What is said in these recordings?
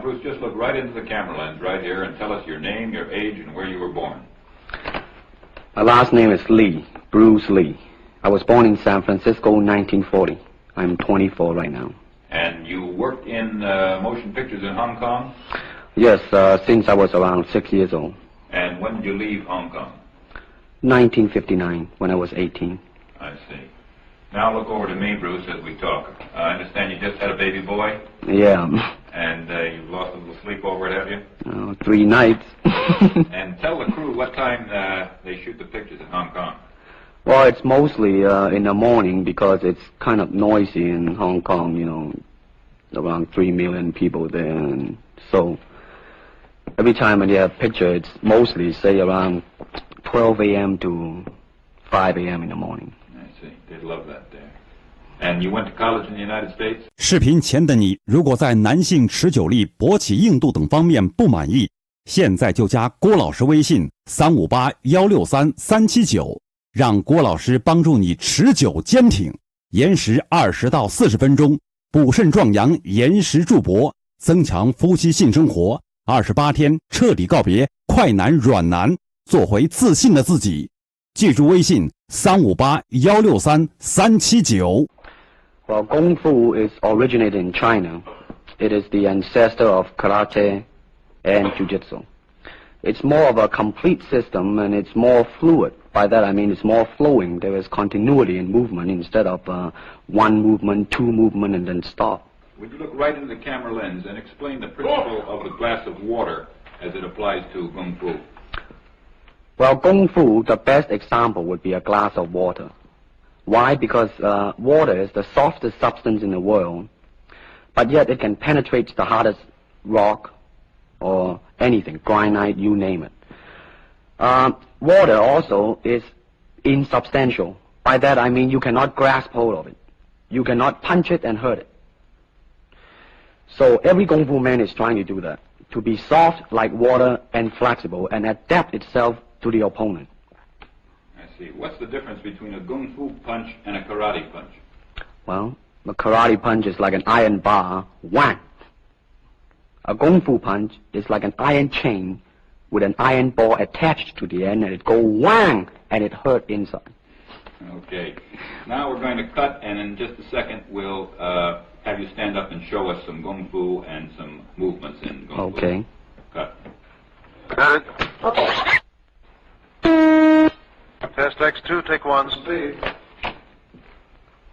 Bruce, just look right into the camera lens right here and tell us your name, your age, and where you were born. My last name is Lee, Bruce Lee. I was born in San Francisco in 1940. I'm 24 right now. And you worked in motion pictures in Hong Kong? Yes, since I was around 6 years old. And when did you leave Hong Kong? 1959, when I was 18. I see. Now look over to me, Bruce, as we talk. I understand you just had a baby boy? Yeah. And you've lost a little sleep over it, have you? 3 nights. And tell the crew what time they shoot the pictures in Hong Kong. Well, it's mostly in the morning because it's kind of noisy in Hong Kong, you know, around 3 million people there. And so every time when you have a picture, it's mostly, say, around 12 a.m. to 5 a.m. in the morning. I see. They'd love that there. And you went to college in the United States? 视频前的你，如果在男性持久力、勃起硬度等方面不满意，现在就加郭老师微信358-163-379，让郭老师帮助你持久坚挺，延时20到40分钟，补肾壮阳，延时助勃，增强夫妻性生活，28天彻底告别快男软男，做回自信的自己。记住微信358-163-379。Well, Kung Fu is originated in China. It is the ancestor of karate and jiu-jitsu. It's more of a complete system and it's more fluid. By that I mean it's more flowing. There is continuity in movement instead of one movement, two movement, and then stop. Would you look right into the camera lens and explain the principle of the glass of water as it applies to Kung Fu? Well, Kung Fu, the best example would be a glass of water. Why? Because water is the softest substance in the world, but yet it can penetrate the hardest rock or anything, granite, you name it. Water also is insubstantial. By that I mean you cannot grasp hold of it. You cannot punch it and hurt it. So every Kung Fu man is trying to do that, to be soft like water and flexible and adapt itself to the opponent. I see. What's the difference between a Kung Fu punch and a karate punch? Well, the karate punch is like an iron bar, whang. A Kung Fu punch is like an iron chain with an iron ball attached to the end, and it go whang, and it hurt inside. Okay. Now we're going to cut, and in just a second we'll have you stand up and show us some Kung Fu and some movements in Kung Fu. Okay. Cut. Got it. Okay. Test X2, take 1. Speed.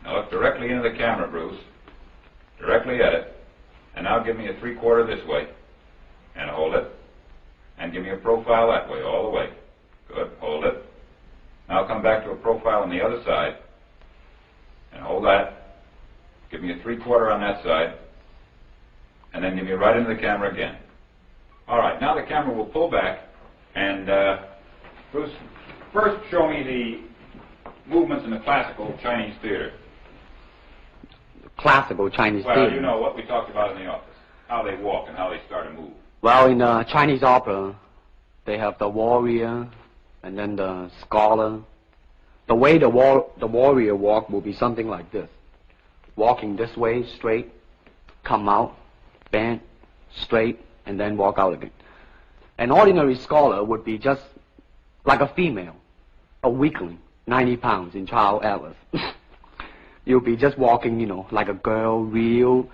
Now look directly into the camera, Bruce. Directly at it. And now give me a 3/4 this way. And hold it. And give me a profile that way, all the way. Good. Hold it. Now come back to a profile on the other side. And hold that. Give me a 3/4 on that side. And then give me right into the camera again. All right. Now the camera will pull back. And Bruce, first show me the movements in the classical Chinese theater. Classical Chinese Well, theater. you know what we talked about in the office. How they walk and how they start to move. Well, in Chinese opera, they have the warrior and then the scholar. The way the warrior walk will be something like this. Walking this way, straight, come out, bend, straight, and then walk out again. An ordinary scholar would be just like a female, a weakling, 90 pounds in child atlas. You'll be just walking, you know, like a girl, real,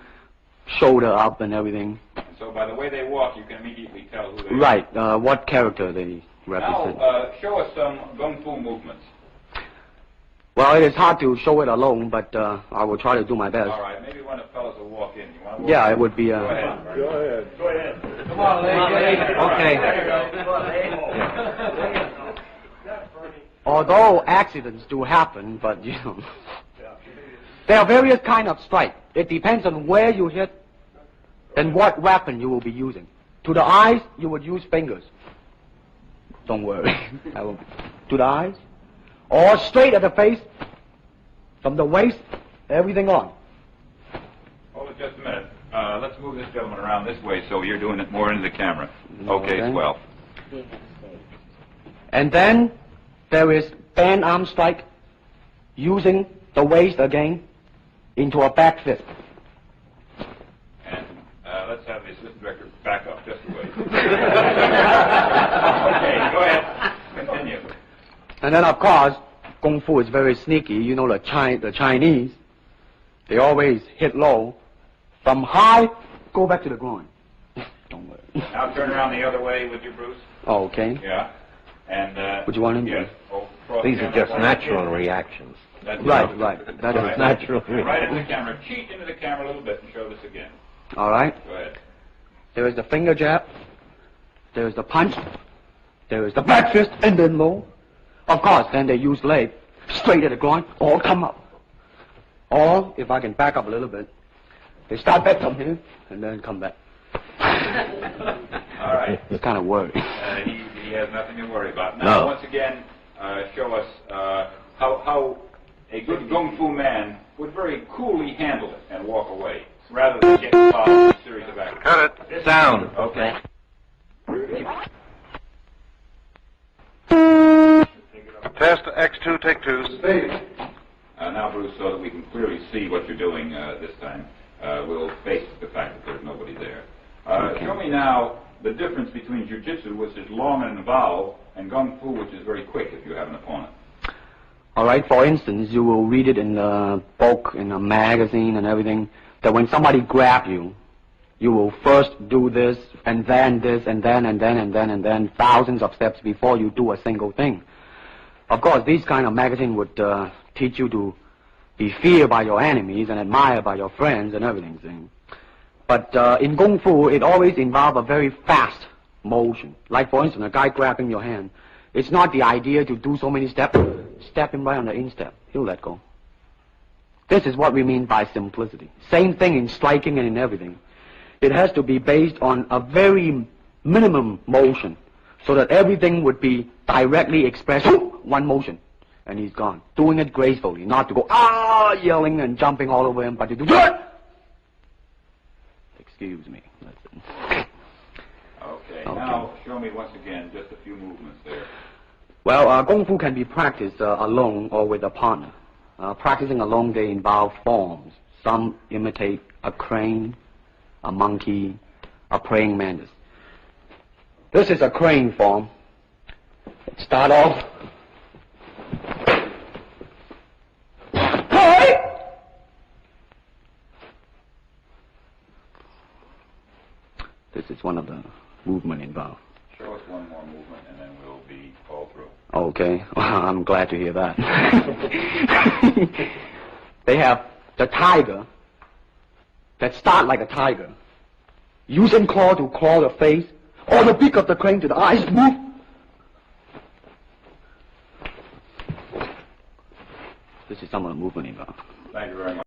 shoulder up and everything. So by the way they walk, you can immediately tell who they Right, what character they represent. Now, show us some Kung Fu movements. Well, it is hard to show it alone, but I will try to do my best. All right, maybe one of the fellows will walk in. You want to walk Yeah, in? it would be... Go ahead. Go ahead. Go ahead. Come on, lady. Okay. Although accidents do happen, but, you know, there are various kind of strike. It depends on where you hit and what weapon you will be using. To the eyes, you would use fingers. Don't worry. To the eyes. Or straight at the face, from the waist, everything on. Hold it just a minute. Let's move this gentleman around this way so you're doing it more into the camera. Okay, swell. And then there is band arm strike, using the waist again into a back fist. And let's have this assistant director, back up just a way. Okay, go ahead. Continue. And then, of course, Kung Fu is very sneaky. You know, the Chinese, they always hit low. From high, go back to the groin. Don't worry. Now turn around the other way, would you, Bruce? Oh, okay. Yeah. And, Would you want him? Yes. These are just natural reactions. That's Right. That is natural. Right into the camera. Cheat into the camera a little bit and show this again. All right. Go ahead. There is the finger jab. There is the punch. There is the back fist and then low. Of course, then they use leg straight at the groin or come up. Or, if I can back up a little bit, they start back from here and then come back. All right. It's kind of worried. He has nothing to worry about. Now, once again, show us how a good Kung Fu man would very coolly handle it and walk away, rather than get involved in a series of actions. Cut it. Sound. Okay. Test X2, take 2. Now, Bruce, so that we can clearly see what you're doing this time, we'll face the fact that there's nobody there. Show me now the difference between jiu-jitsu, which is long and involved, and Kung Fu, which is very quick if you have an opponent. All right, for instance, you will read it in the book, in a magazine and everything, that when somebody grabs you, you will first do this, and then this, and then thousands of steps before you do a single thing. Of course, these kind of magazine would teach you to be feared by your enemies and admired by your friends and everything. But in Kung Fu, it always involves a very fast motion. Like, for instance, a guy grabbing your hand. It's not the idea to do so many steps. Step him right on the instep. He'll let go. This is what we mean by simplicity. Same thing in striking and in everything. It has to be based on a very minimum motion so that everything would be directly expressed. One motion. And he's gone. Doing it gracefully. Not to go, yelling and jumping all over him, but to do it. Excuse me. Okay, now show me once again just a few movements there. Well, Kung Fu can be practiced alone or with a partner. Practicing alone, they involve forms. Some imitate a crane, a monkey, a praying mantis. This is a crane form. Start off. This is one of the movement involved. Show us one more movement and then we'll be all through. Okay, well, I'm glad to hear that. They have the tiger that start like a tiger, using claw to claw the face, or the beak of the crane to the eyes move. This is some of the movement involved. Thank you very much.